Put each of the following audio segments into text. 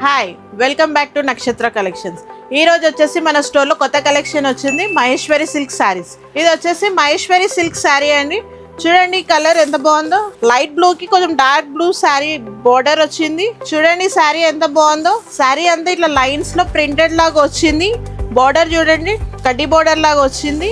Hi, welcome back to నక్షత్ర collections. ఈ రోజు వచ్చేసి మన స్టోర్లో కొత్త కలెక్షన్ వచ్చింది, మహేశ్వరి సిల్క్ శారీస్. ఇది వచ్చేసి మహేశ్వరి సిల్క్ శారీ అండి. చూడండి కలర్ ఎంత బాగుందో, లైట్ బ్లూ కి కొంచెం డార్క్ బ్లూ శారీ బోర్డర్ వచ్చింది. చూడండి శారీ ఎంత బాగుందో. శారీ అంతా ఇట్లా లైన్స్ లో ప్రింటెడ్ లాగా వచ్చింది. బోర్డర్ చూడండి కడ్డీ బోర్డర్ లాగా వచ్చింది.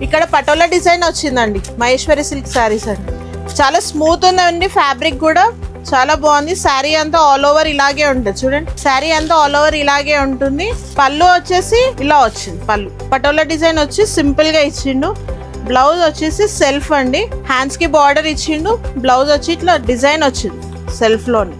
ఇక్కడ పటోలా డిజైన్ వచ్చిందండి మహేశ్వరి సిల్క్ శారీస్ అండి. చాలా స్మూత్ ఉందండి, ఫ్యాబ్రిక్ కూడా చాలా బాగుంది. శారీ అంతా ఆల్ ఓవర్ ఇలాగే ఉంటుంది. చూడండి శారీ అంతా ఆల్ ఓవర్ ఇలాగే ఉంటుంది. పళ్ళు వచ్చేసి ఇలా వచ్చింది. పళ్ళు పటోలా డిజైన్ వచ్చి సింపుల్ గా ఇచ్చిండు. బ్లౌజ్ వచ్చేసి సెల్ఫ్ అండి. హ్యాండ్స్ కి బార్డర్ ఇచ్చిండు. బ్లౌజ్ వచ్చి ఇట్లా డిజైన్ వచ్చింది సెల్ఫ్ లోని.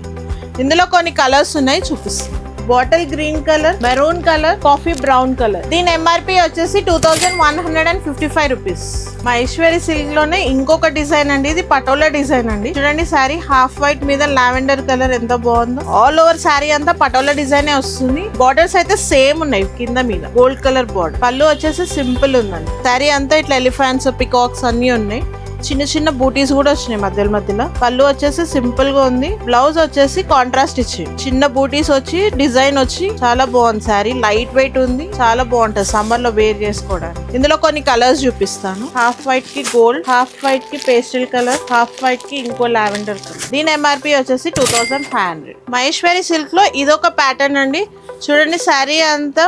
ఇందులో కొన్ని కలర్స్ ఉన్నాయి, చూపిస్తాను. Bottle green colour, maroon colour, coffee brown colour. దీని ఎంఆర్పి వచ్చేసి 2155 రూపీస్. మహేశ్వరి సిల్క్ లోనే ఇంకొక డిజైన్ అండి, ఇది పటోలా డిజైన్ అండి. చూడండి శారీ హాఫ్ వైట్ మీద లావెండర్ కలర్ ఎంత బాగుందో. ఆల్ ఓవర్ శారీ అంతా పటోలా డిజైన్ వస్తుంది. బార్డర్స్ అయితే సేమ్ ఉన్నాయి, కింద మీద గోల్డ్ కలర్ బార్డర్. పళ్ళు వచ్చేసి సింపుల్ ఉందండి. శారీ అంతా ఇట్లా ఎలిఫెంట్స్, పికాక్స్ అన్ని ఉన్నాయి. చిన్న చిన్న బూటీస్ కూడా వచ్చినాయి మధ్యలో. పళ్ళు వచ్చేసి సింపుల్ గా ఉంది. బ్లౌజ్ వచ్చేసి కాంట్రాస్ట్ ఇచ్చి చిన్న బూటీస్ వచ్చి డిజైన్ వచ్చి చాలా బాగుంది. శారీ లైట్ వెయిట్ ఉంది, చాలా బాగుంటది సమ్మర్ లో వేర్ చేసుకోవడానికి. ఇందులో కొన్ని కలర్స్ చూపిస్తాను. హాఫ్ వైట్ కి గోల్డ్, హాఫ్ వైట్ కి పేస్టల్ కలర్, హాఫ్ వైట్ కి ఇంకో లావెండర్ కలర్. దీని ఎంఆర్పి వచ్చేసి 2500. మహేశ్వరి సిల్క్ లో ఇదొక ప్యాటర్న్ అండి. చూడండి శారీ అంతా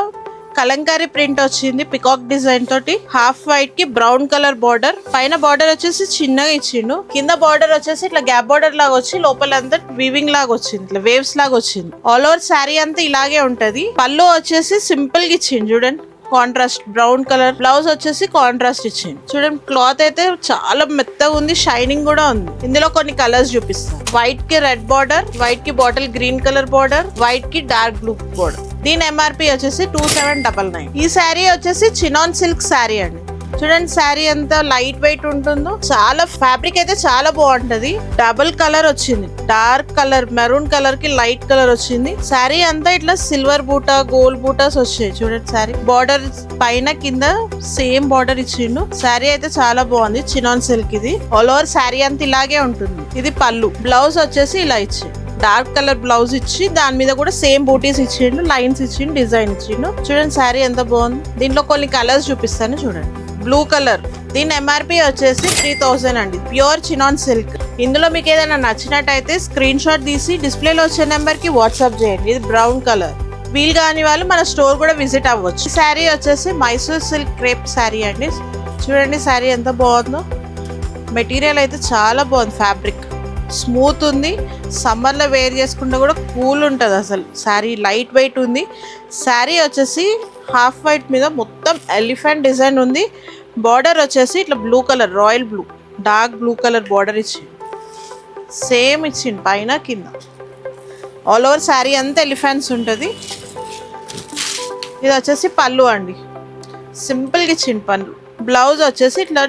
కలంకారీ ప్రింట్ వచ్చింది, పికాక్ డిజైన్ తోటి. హాఫ్ వైట్ కి బ్రౌన్ కలర్ బార్డర్. పైన బార్డర్ వచ్చేసి చిన్నగా ఇచ్చిండు. కింద బార్డర్ వచ్చేసి ఇట్లా గ్యాప్ బార్డర్ లాగా వచ్చి లోపలంతా వీవింగ్ లాగా వచ్చింది, ఇట్లా వేవ్స్ లాగా వచ్చింది. ఆల్ ఓవర్ శారీ అంతా ఇలాగే ఉంటది. పళ్ళు వచ్చేసి సింపుల్ గా ఇచ్చింది. చూడండి కాంట్రాస్ట్ బ్రౌన్ కలర్. బ్లౌజ్ వచ్చేసి కాంట్రాస్ట్ ఇచ్చింది. చూడండి క్లాత్ అయితే చాలా మెత్తగా ఉంది, షైనింగ్ కూడా ఉంది. ఇందులో కొన్ని కలర్స్ చూపిస్తాను. వైట్ కి రెడ్ బార్డర్, వైట్ కి bottle green colour border, white కి డార్క్ బ్లూ బార్డర్. దీని ఎంఆర్పి వచ్చేసి 2799. ఈ శారీ వచ్చేసి చినాన్ సిల్క్ శారీ అండి. చూడండి శారీ ఎంత లైట్ వెయిట్ ఉంటుందో. చాలా ఫ్యాబ్రిక్ అయితే చాలా బాగుంటది. డబుల్ కలర్ వచ్చింది, డార్క్ కలర్ మెరూన్ కలర్ కి లైట్ కలర్ వచ్చింది. శారీ అంతా ఇట్లా సిల్వర్ బూటా, గోల్డ్ బూటాస్ వచ్చాయి. చూడండి శారీ బార్డర్ పైన కింద సేమ్ బార్డర్ ఇచ్చిండు. శారీ అయితే చాలా బాగుంది, చినాన్ సిల్క్ ఇది. ఆల్ ఓవర్ శారీ అంతా ఇలాగే ఉంటుంది. ఇది పళ్ళు. బ్లౌజ్ వచ్చేసి ఇలా ఇచ్చింది, డార్క్ కలర్ బ్లౌజ్ ఇచ్చి దాని మీద కూడా సేమ్ బూటీస్ ఇచ్చిండు, లైన్స్ ఇచ్చిండు, డిజైన్ ఇచ్చిండు. చూడండి శారీ ఎంత బాగుంది. దీంట్లో కొన్ని కలర్స్ చూపిస్తాను. చూడండి బ్లూ కలర్. దీని ఎంఆర్పి వచ్చేసి 3000 అండి. Pure chinon silk. ఇందులో మీకు ఏదైనా నచ్చినట్టయితే స్క్రీన్ షాట్ తీసి డిస్ప్లేలో వచ్చే నెంబర్ కి వాట్సాప్ చేయండి. ఇది బ్రౌన్ కలర్. వీలు కాని వాళ్ళు మన స్టోర్ కూడా విజిట్ అవ్వచ్చు. శారీ వచ్చేసి మైసూర్ సిల్క్ క్రేప్ శారీ అండి. చూడండి శారీ ఎంత బాగుందో. మెటీరియల్ అయితే చాలా బాగుంది, ఫ్యాబ్రిక్ స్మూత్ ఉంది. సమ్మర్లో వేర్ చేసుకుంటే కూడా కూల్ ఉంటుంది అసలు. శారీ లైట్ వెయిట్ ఉంది. శారీ వచ్చేసి హాఫ్ వైట్ మీద మొత్తం ఎలిఫెంట్ డిజైన్ ఉంది. బార్డర్ వచ్చేసి ఇట్లా blue colour, royal blue, dark blue colour border ఇచ్చింది. సేమ్ ఇచ్చింది పైన కింద. ఆల్ ఓవర్ శారీ అంతా ఎలిఫెంట్స్ ఉంటుంది. ఇది వచ్చేసి పళ్ళు అండి, సింపుల్గా ఇచ్చింది పళ్ళు. బ్లౌజ్ వచ్చేసి ఇట్లా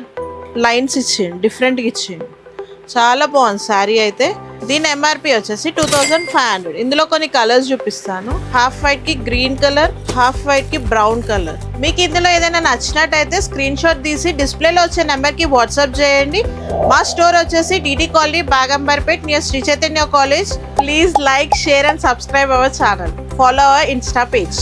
లైన్స్ ఇచ్చింది, డిఫరెంట్గా ఇచ్చింది. చాలా బాగుంది శారీ అయితే. దీని ఎంఆర్పి వచ్చేసి 2500. ఇందులో కొన్ని కలర్స్ చూపిస్తాను. హాఫ్ వైట్ కి గ్రీన్ కలర్, హాఫ్ వైట్ కి బ్రౌన్ కలర్. మీకు ఇందులో ఏదైనా నచ్చినట్టయితే స్క్రీన్ షాట్ తీసి డిస్ప్లేలో వచ్చే నెంబర్ కి వాట్సాప్ చేయండి. మా స్టోర్ వచ్చేసి TT colony, Bagamberpet, near Sri Chaitanya college. Please like, share and subscribe our channel. Follow our Insta page.